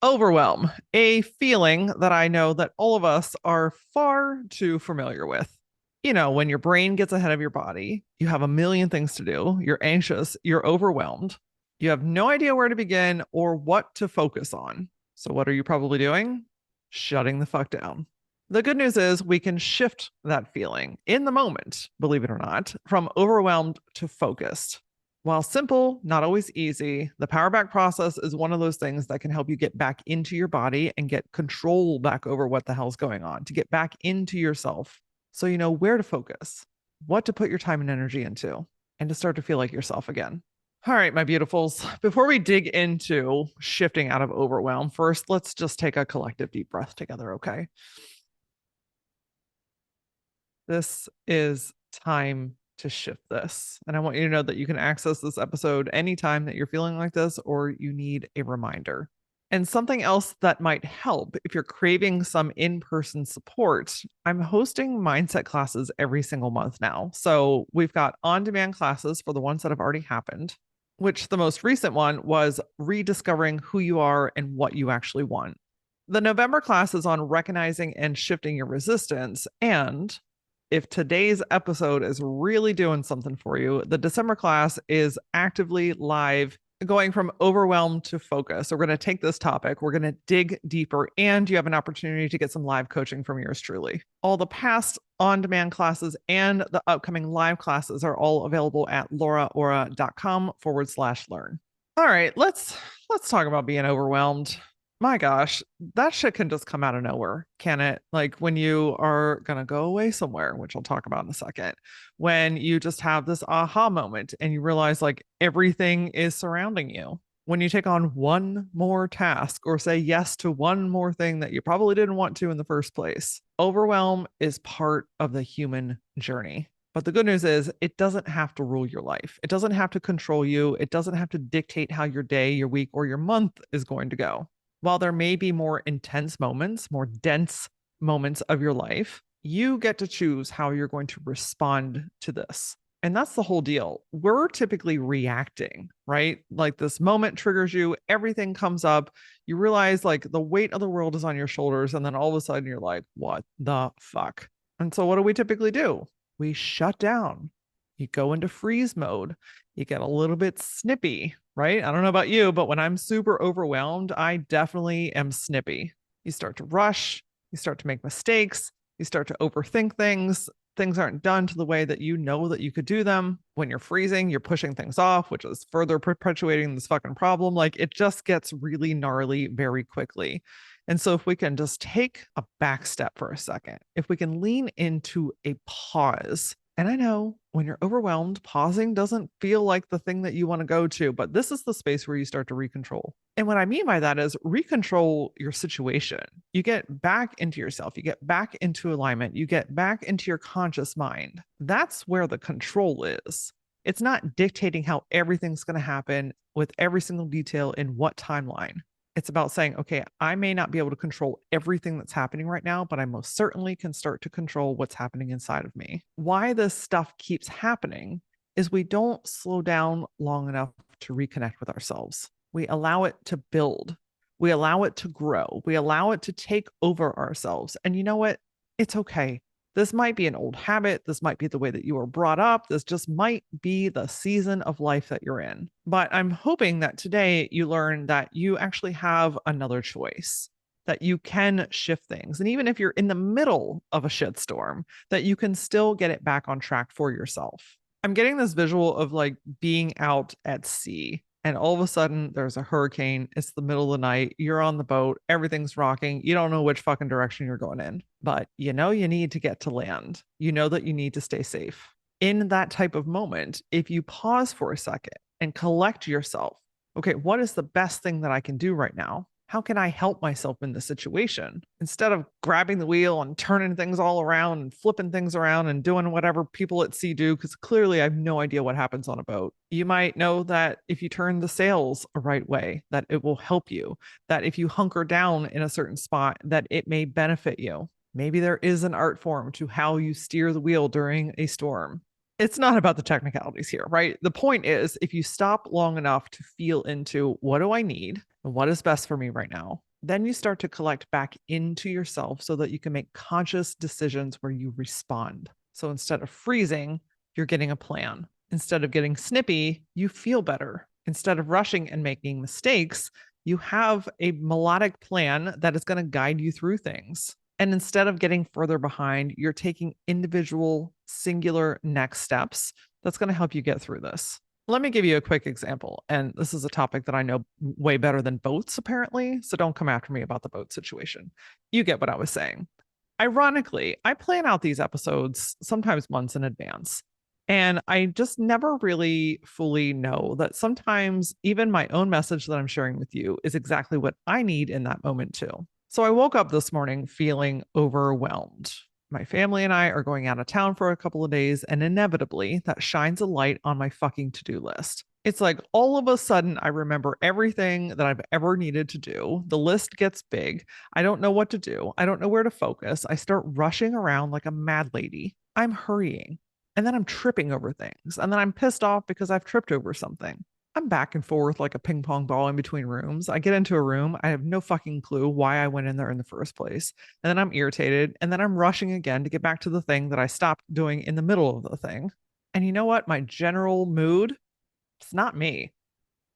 Overwhelm, a feeling that I know that all of us are far too familiar with. You know, when your brain gets ahead of your body, you have a million things to do, you're anxious, you're overwhelmed, you have no idea where to begin or what to focus on. So, what are you probably doing? Shutting the fuck down. The good news is we can shift that feeling in the moment, believe it or not, from overwhelmed to focused. While simple, not always easy, the Powerback process is one of those things that can help you get back into your body and get control back over what the hell's going on, to get back into yourself so you know where to focus, what to put your time and energy into, and to start to feel like yourself again. All right, my beautifuls, before we dig into shifting out of overwhelm, first, let's just take a collective deep breath together, okay? This is time to shift this. And I want you to know that you can access this episode anytime that you're feeling like this or you need a reminder. And something else that might help if you're craving some in person support, I'm hosting mindset classes every single month now. So we've got on demand classes for the ones that have already happened, which the most recent one was rediscovering who you are and what you actually want. The November class is on recognizing and shifting your resistance. And if today's episode is really doing something for you, the December class is actively live, going from overwhelmed to focus. So we're going to take this topic, we're going to dig deeper, and you have an opportunity to get some live coaching from yours truly. All the past on-demand classes and the upcoming live classes are all available at lauraaura.com/learn. All right, let's talk about being overwhelmed. My gosh, that shit can just come out of nowhere, can it? Like when you are gonna go away somewhere, which I'll talk about in a second, when you just have this aha moment and you realize like everything is surrounding you. When you take on one more task or say yes to one more thing that you probably didn't want to in the first place. Overwhelm is part of the human journey. But the good news is it doesn't have to rule your life. It doesn't have to control you. It doesn't have to dictate how your day, your week, or your month is going to go. While there may be more intense moments, more dense moments of your life, you get to choose how you're going to respond to this. And that's the whole deal. We're typically reacting, right? Like this moment triggers you, everything comes up, you realize like the weight of the world is on your shoulders, and then all of a sudden you're like, what the fuck? And so, what do we typically do? We shut down. You go into freeze mode. You get a little bit snippy, right? I don't know about you, but when I'm super overwhelmed, I definitely am snippy. You start to rush, you start to make mistakes, you start to overthink things. Things aren't done to the way that you know that you could do them. When you're freezing, you're pushing things off, which is further perpetuating this fucking problem. Like it just gets really gnarly very quickly. And so, if we can just take a back step for a second, if we can lean into a pause, and I know when you're overwhelmed, pausing doesn't feel like the thing that you want to go to, but this is the space where you start to recontrol. And what I mean by that is recontrol your situation. You get back into yourself, you get back into alignment, you get back into your conscious mind. That's where the control is. It's not dictating how everything's going to happen with every single detail in what timeline. It's about saying, okay, I may not be able to control everything that's happening right now, but I most certainly can start to control what's happening inside of me. Why this stuff keeps happening is we don't slow down long enough to reconnect with ourselves. We allow it to build. We allow it to grow. We allow it to take over ourselves. And you know what? It's okay. This might be an old habit. This might be the way that you were brought up. This just might be the season of life that you're in. But I'm hoping that today you learn that you actually have another choice, that you can shift things. And even if you're in the middle of a shitstorm, that you can still get it back on track for yourself. I'm getting this visual of like being out at sea and all of a sudden there's a hurricane. It's the middle of the night. You're on the boat. Everything's rocking. You don't know which fucking direction you're going in, but you know you need to get to land. You know that you need to stay safe. In that type of moment, if you pause for a second and collect yourself, okay, what is the best thing that I can do right now? How can I help myself in this situation? Instead of grabbing the wheel and turning things all around and flipping things around and doing whatever people at sea do, because clearly I have no idea what happens on a boat. You might know that if you turn the sails a right way, that it will help you, that if you hunker down in a certain spot, that it may benefit you. Maybe there is an art form to how you steer the wheel during a storm. It's not about the technicalities here, right? The point is, if you stop long enough to feel into what do I need and what is best for me right now, Then you start to collect back into yourself so that you can make conscious decisions where you respond. So instead of freezing, you're getting a plan. Instead of getting snippy, you feel better. Instead of rushing and making mistakes, you have a melodic plan that is going to guide you through things. And instead of getting further behind, you're taking individual, singular next steps that's going to help you get through this. Let me give you a quick example. And this is a topic that I know way better than boats, apparently. So don't come after me about the boat situation. You get what I was saying. Ironically, I plan out these episodes sometimes months in advance. And I just never really fully know that sometimes even my own message that I'm sharing with you is exactly what I need in that moment, too. So I woke up this morning feeling overwhelmed. My family and I are going out of town for a couple of days, and inevitably that shines a light on my fucking to-do list. It's like all of a sudden I remember everything that I've ever needed to do. The list gets big. I don't know what to do. I don't know where to focus. I start rushing around like a mad lady. I'm hurrying. And then I'm tripping over things. And then I'm pissed off because I've tripped over something. I'm back and forth like a ping pong ball in between rooms. I get into a room. I have no fucking clue why I went in there in the first place. And then I'm irritated. And then I'm rushing again to get back to the thing that I stopped doing in the middle of the thing. And you know what? My general mood, it's not me.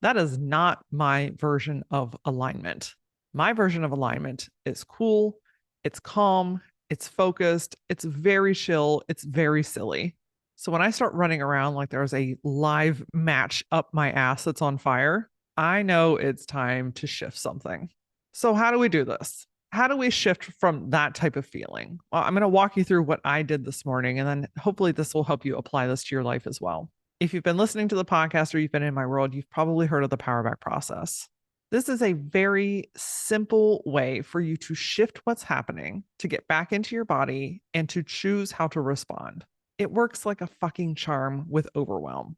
That is not my version of alignment. My version of alignment is cool, it's calm, it's focused, it's very chill, it's very silly. So when I start running around like there's a live match up my ass that's on fire, I know it's time to shift something. So, how do we do this? How do we shift from that type of feeling? Well, I'm going to walk you through what I did this morning, and then hopefully this will help you apply this to your life as well. If you've been listening to the podcast or you've been in my world, you've probably heard of the Powerback process. This is a very simple way for you to shift what's happening, to get back into your body, and to choose how to respond. It works like a fucking charm with overwhelm.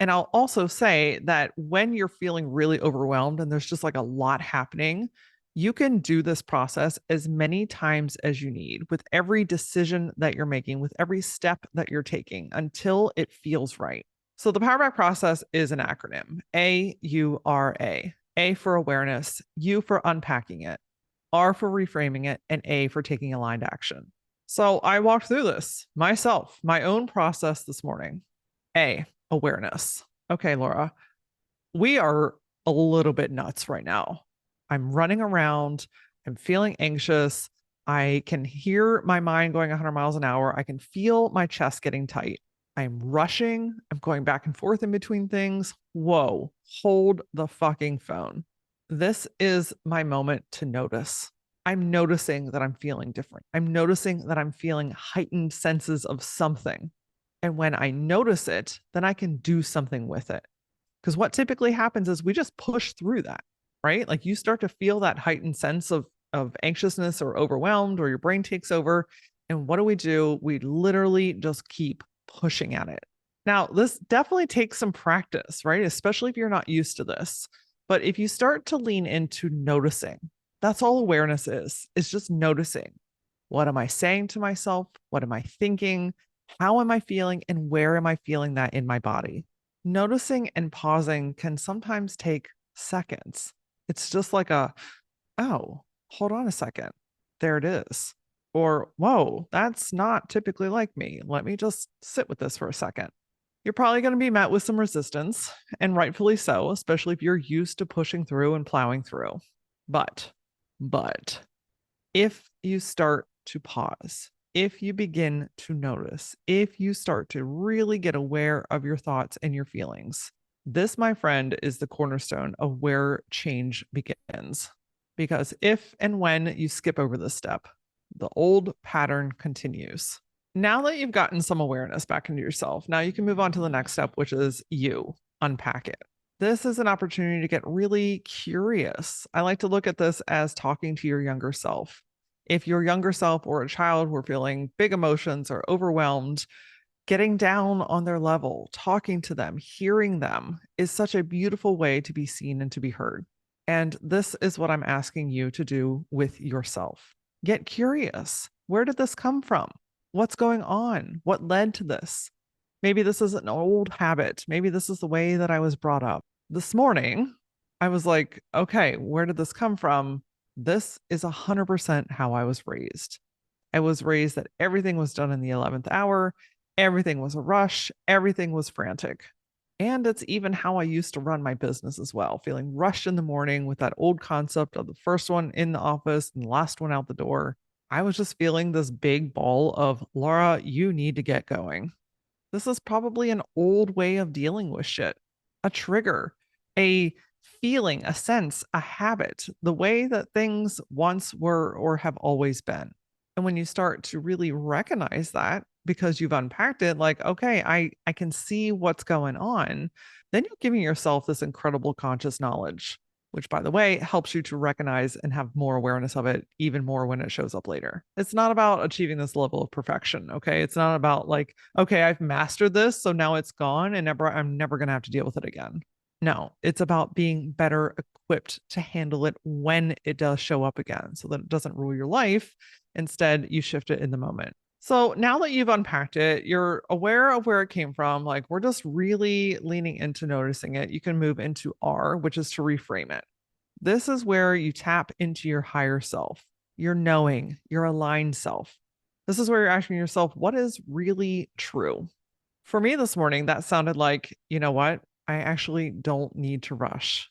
And I'll also say that when you're feeling really overwhelmed and there's just like a lot happening, you can do this process as many times as you need with every decision that you're making, with every step that you're taking until it feels right. So the Powerback process is an acronym: AURA. A for awareness, U for unpacking it, R for reframing it, and A for taking aligned action. So I walked through this myself, my own process this morning. A, awareness. Okay, Laura, we are a little bit nuts right now. I'm running around, I'm feeling anxious. I can hear my mind going 100 miles an hour. I can feel my chest getting tight. I'm rushing. I'm going back and forth in between things. Whoa, hold the fucking phone. This is my moment to notice. I'm noticing that I'm feeling different. I'm noticing that I'm feeling heightened senses of something. And when I notice it, then I can do something with it. Because what typically happens is we just push through that, right? Like you start to feel that heightened sense of anxiousness or overwhelmed, or your brain takes over. And what do? We literally just keep pushing at it. Now, this definitely takes some practice, right? Especially if you're not used to this. But if you start to lean into noticing, that's all awareness is. It's just noticing. What am I saying to myself? What am I thinking? How am I feeling? And where am I feeling that in my body? Noticing and pausing can sometimes take seconds. It's just like oh, hold on a second. There it is. Or, whoa, that's not typically like me. Let me just sit with this for a second. You're probably going to be met with some resistance, and rightfully so, especially if you're used to pushing through and plowing through. But, but if you start to pause, if you begin to notice, if you start to really get aware of your thoughts and your feelings, this, my friend, is the cornerstone of where change begins. Because if and when you skip over this step, the old pattern continues. Now that you've gotten some awareness back into yourself, now you can move on to the next step, which is you unpack it. This is an opportunity to get really curious. I like to look at this as talking to your younger self. If your younger self or a child were feeling big emotions or overwhelmed, getting down on their level, talking to them, hearing them is such a beautiful way to be seen and to be heard. And this is what I'm asking you to do with yourself. Get curious. Where did this come from? What's going on? What led to this? Maybe this is an old habit. Maybe this is the way that I was brought up. This morning, I was like, okay, where did this come from? This is 100% how I was raised. I was raised that everything was done in the 11th hour, everything was a rush, everything was frantic. And it's even how I used to run my business as well, feeling rushed in the morning with that old concept of the first one in the office and the last one out the door. I was just feeling this big ball of, Laura, you need to get going. This is probably an old way of dealing with shit, a trigger, a feeling, a sense, a habit, the way that things once were or have always been. And when you start to really recognize that because you've unpacked it, like, okay, I can see what's going on, then you're giving yourself this incredible conscious knowledge, which by the way helps you to recognize and have more awareness of it even more when it shows up later. It's not about achieving this level of perfection. Okay. It's not about like, okay, I've mastered this, so now it's gone and I'm never going to have to deal with it again. No, it's about being better equipped to handle it when it does show up again so that it doesn't rule your life. Instead, you shift it in the moment. So now that you've unpacked it, you're aware of where it came from. Like we're just really leaning into noticing it. You can move into R, which is to reframe it. This is where you tap into your higher self, your knowing, your aligned self. This is where you're asking yourself, what is really true? For me this morning, that sounded like, you know what? I actually don't need to rush.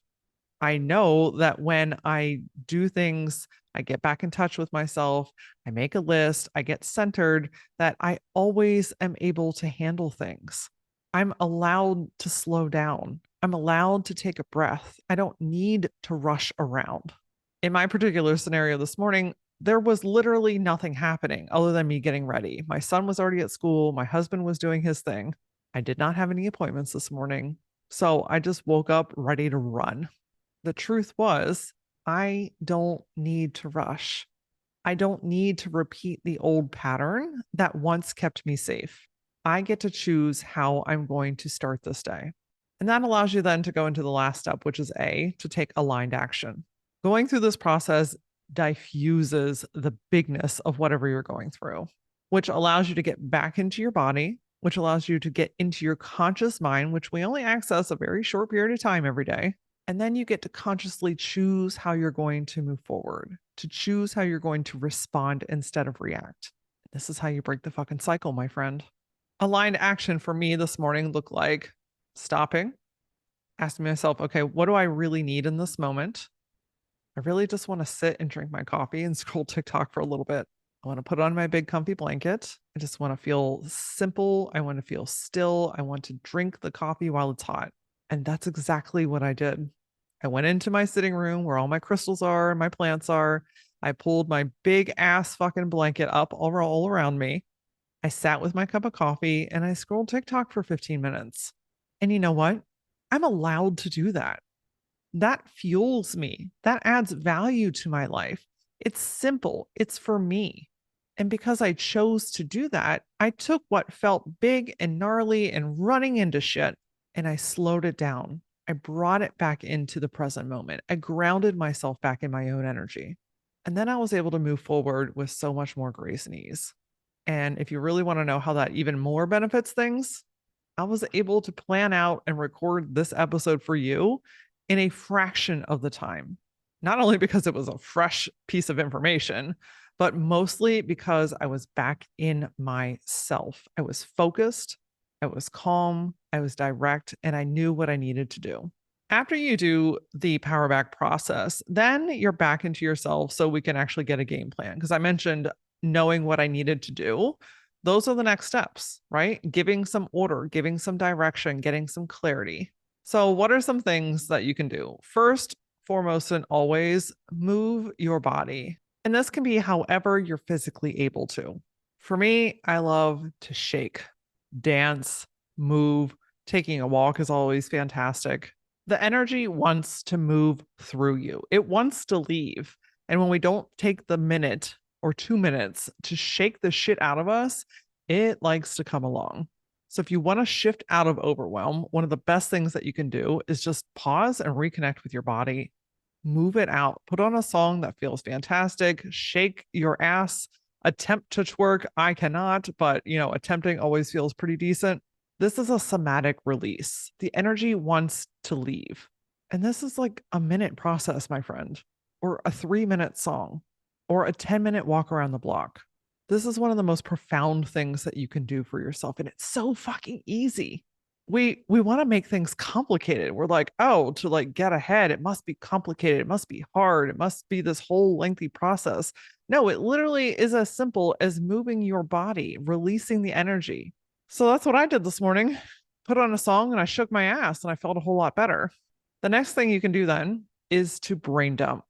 I know that when I do things, I get back in touch with myself, I make a list, I get centered, that I always am able to handle things. I'm allowed to slow down. I'm allowed to take a breath. I don't need to rush around. In my particular scenario this morning, there was literally nothing happening other than me getting ready. My son was already at school, my husband was doing his thing. I did not have any appointments this morning. So I just woke up ready to run. The truth was, I don't need to rush. I don't need to repeat the old pattern that once kept me safe. I get to choose how I'm going to start this day. And that allows you then to go into the last step, which is A, to take aligned action. Going through this process diffuses the bigness of whatever you're going through, which allows you to get back into your body, which allows you to get into your conscious mind, which we only access a very short period of time every day. And then you get to consciously choose how you're going to move forward, to choose how you're going to respond instead of react. This is how you break the fucking cycle, my friend. Aligned action for me this morning looked like stopping, asking myself, okay, what do I really need in this moment? I really just want to sit and drink my coffee and scroll TikTok for a little bit. I want to put on my big comfy blanket. I just want to feel simple. I want to feel still. I want to drink the coffee while it's hot. And that's exactly what I did. I went into my sitting room where all my crystals are and my plants are. I pulled my big ass fucking blanket up all around me. I sat with my cup of coffee and I scrolled TikTok for 15 minutes. And you know what? I'm allowed to do that. That fuels me. That adds value to my life. It's simple, it's for me. And because I chose to do that, I took what felt big and gnarly and running into shit and I slowed it down. I brought it back into the present moment. I grounded myself back in my own energy. And then I was able to move forward with so much more grace and ease. And if you really want to know how that even more benefits things, I was able to plan out and record this episode for you in a fraction of the time. Not only because it was a fresh piece of information, but mostly because I was back in myself. I was focused, I was calm, I was direct, and I knew what I needed to do. After you do the Powerback process, then you're back into yourself so we can actually get a game plan. Because I mentioned knowing what I needed to do. Those are the next steps, right? Giving some order, giving some direction, getting some clarity. So, what are some things that you can do? First, foremost, and always move your body. And this can be however you're physically able to. For me, I love to shake, dance, move. Taking a walk is always fantastic. The energy wants to move through you, it wants to leave. And when we don't take the minute or 2 minutes to shake the shit out of us, it likes to come along. So if you want to shift out of overwhelm, one of the best things that you can do is just pause and reconnect with your body, move it out, put on a song that feels fantastic, shake your ass, attempt to twerk. I cannot, but attempting always feels pretty decent. This is a somatic release. The energy wants to leave. And this is like a minute process, my friend, or a 3-minute song or a 10-minute walk around the block. This is one of the most profound things that you can do for yourself. And it's so fucking easy. We want to make things complicated. We're like, oh, to like get ahead, it must be complicated. It must be hard. It must be this whole lengthy process. No, it literally is as simple as moving your body, releasing the energy. So that's what I did this morning. Put on a song and I shook my ass and I felt a whole lot better. The next thing you can do then is to brain dump.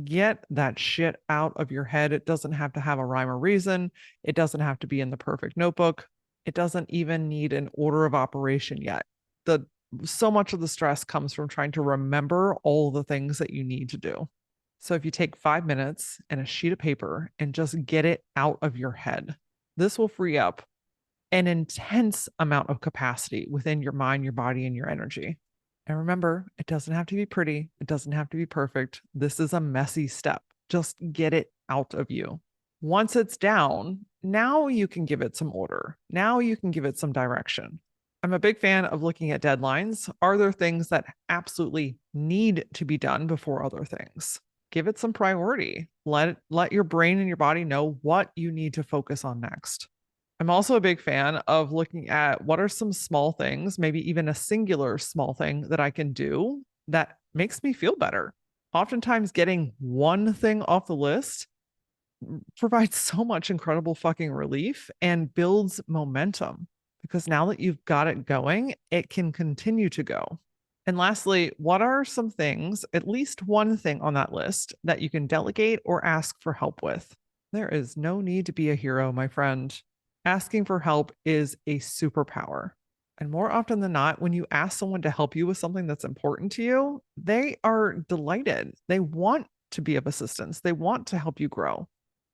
Get that shit out of your head. It doesn't have to have a rhyme or reason. It doesn't have to be in the perfect notebook. It doesn't even need an order of operation yet. The so much of the stress comes from trying to remember all the things that you need to do. So if you take 5 minutes and a sheet of paper and just get it out of your head, this will free up an intense amount of capacity within your mind, your body, and your energy. And remember, it doesn't have to be pretty. It doesn't have to be perfect. This is a messy step. Just get it out of you. Once it's down, now you can give it some order. Now you can give it some direction. I'm a big fan of looking at deadlines. Are there things that absolutely need to be done before other things? Give it some priority. Let your brain and your body know what you need to focus on next. I'm also a big fan of looking at what are some small things, maybe even a singular small thing that I can do that makes me feel better. Oftentimes, getting one thing off the list provides so much incredible fucking relief and builds momentum because now that you've got it going, it can continue to go. And lastly, what are some things, at least one thing on that list, that you can delegate or ask for help with? There is no need to be a hero, my friend. Asking for help is a superpower. And more often than not, when you ask someone to help you with something that's important to you, they are delighted. They want to be of assistance, they want to help you grow.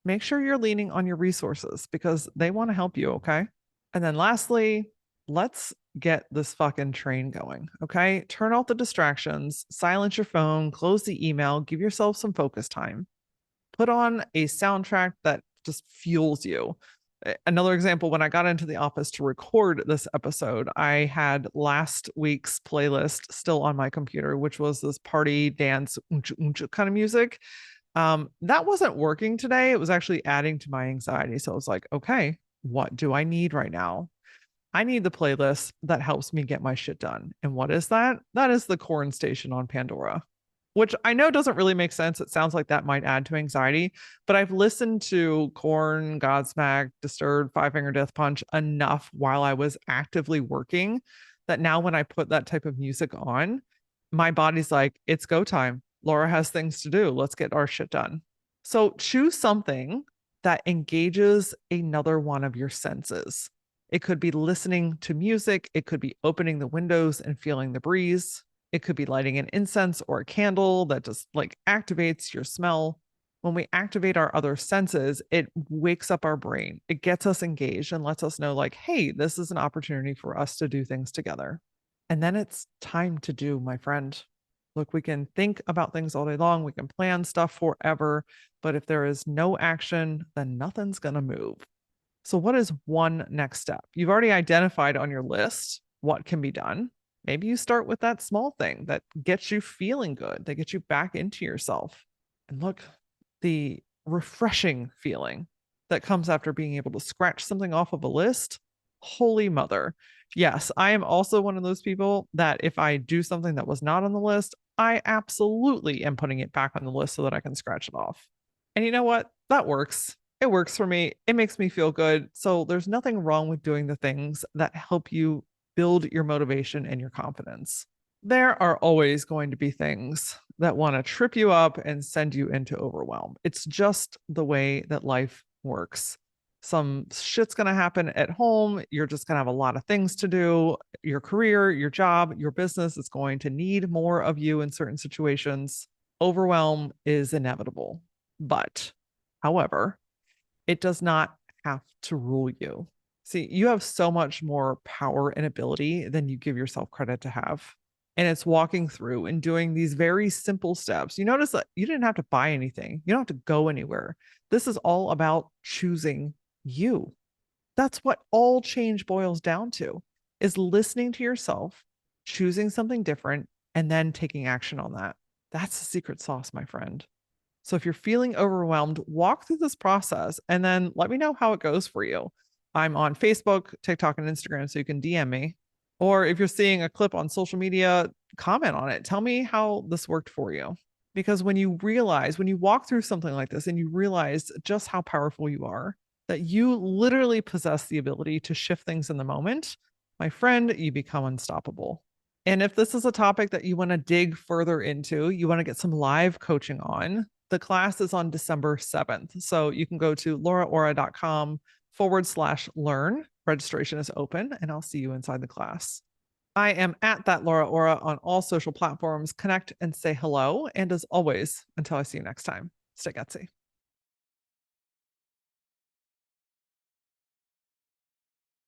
Make sure you're leaning on your resources because they want to help you. Okay. And then lastly, let's get this fucking train going. Okay. Turn off the distractions, silence your phone, close the email, give yourself some focus time. Put on a soundtrack that just fuels you. Another example, when I got into the office to record this episode, I had last week's playlist still on my computer, which was this party dance kind of music. That wasn't working today. It was actually adding to my anxiety. So I was like, okay, what do I need right now? I need the playlist that helps me get my shit done. And what is that? That is the Corn Station on Pandora, which I know doesn't really make sense. It sounds like that might add to anxiety, but I've listened to Korn, Godsmack, Disturbed, Five Finger Death Punch enough while I was actively working that now when I put that type of music on, my body's like, it's go time. Laura has things to do. Let's get our shit done. So choose something that engages another one of your senses. It could be listening to music. It could be opening the windows and feeling the breeze. It could be lighting an incense or a candle that just like activates your smell. When we activate our other senses, it wakes up our brain. It gets us engaged and lets us know, like, hey, this is an opportunity for us to do things together. And then it's time to do, my friend. Look, we can think about things all day long. We can plan stuff forever. But if there is no action, then nothing's going to move. So, what is one next step? You've already identified on your list what can be done. Maybe you start with that small thing that gets you feeling good, that gets you back into yourself. And look, the refreshing feeling that comes after being able to scratch something off of a list. Holy mother. Yes, I am also one of those people that if I do something that was not on the list, I absolutely am putting it back on the list so that I can scratch it off. And you know what? That works. It works for me. It makes me feel good. So there's nothing wrong with doing the things that help you build your motivation and your confidence. There are always going to be things that want to trip you up and send you into overwhelm. It's just the way that life works. Some shit's going to happen at home. You're just going to have a lot of things to do. Your career, your job, your business is going to need more of you in certain situations. Overwhelm is inevitable. But, however, it does not have to rule you. See, you have so much more power and ability than you give yourself credit to have. And it's walking through and doing these very simple steps. You notice that you didn't have to buy anything, you don't have to go anywhere. This is all about choosing you. That's what all change boils down to is listening to yourself, choosing something different, and then taking action on that. That's the secret sauce, my friend. So if you're feeling overwhelmed, walk through this process and then let me know how it goes for you. I'm on Facebook, TikTok, and Instagram, so you can DM me. Or if you're seeing a clip on social media, comment on it. Tell me how this worked for you. Because when you walk through something like this and you realize just how powerful you are, that you literally possess the ability to shift things in the moment, my friend, you become unstoppable. And if this is a topic that you want to dig further into, you want to get some live coaching on, the class is on December 7th. So you can go to lauraaura.com/learn. Registration is open, and I'll see you inside the class. I am at that LauraAura on all social platforms. Connect and say hello. And as always, until I see you next time, stay gutsy.